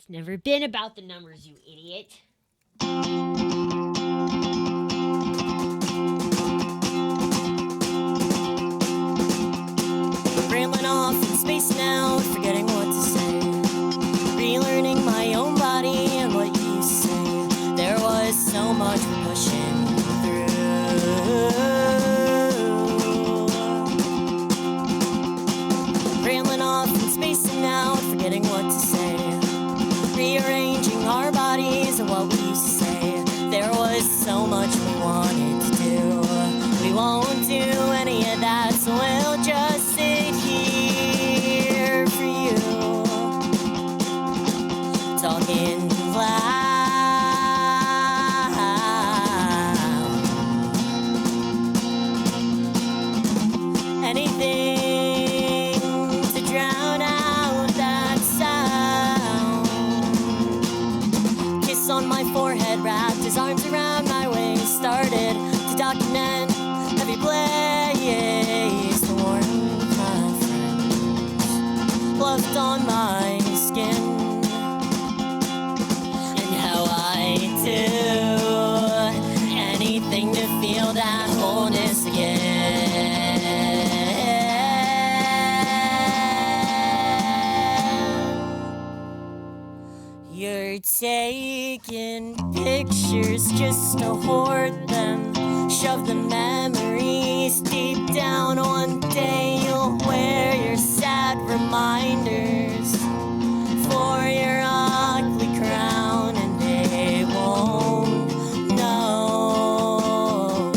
It's never been about the numbers, you idiot. Rambling off in space now, forgetting what to say. Relearning my own body and what you say. There was so much we're pushing through. Rambling off in space and now, forgetting what to say. Rearranging our bodies and what we used to say. There was so much we wanted to do. We won't do any of that, so we'll just sit here for you, talking loud. Anything to drown out that sound. Kiss on my forehead, wrapped his arms around my waist. Started to document every place the warmth my friends left on my skin. And how I do anything to feel that wholeness again. You're taking pictures just to hoard them, shove the memories deep down. One day you'll wear your sad reminders for your ugly crown, and they won't know.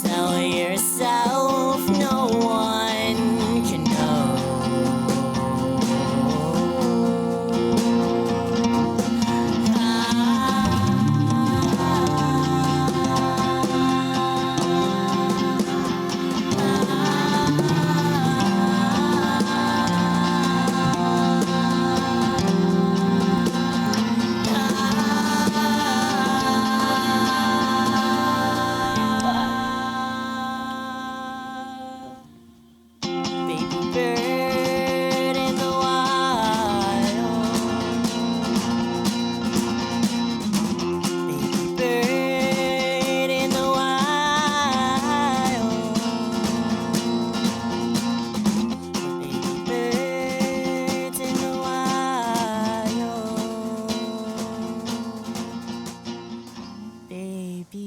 Tell yourself no one can know. Baby bird in the wild. Baby bird in the wild. Baby birds in the wild. Baby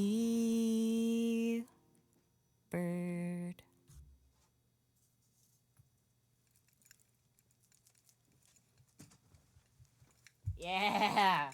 bird. Yeah.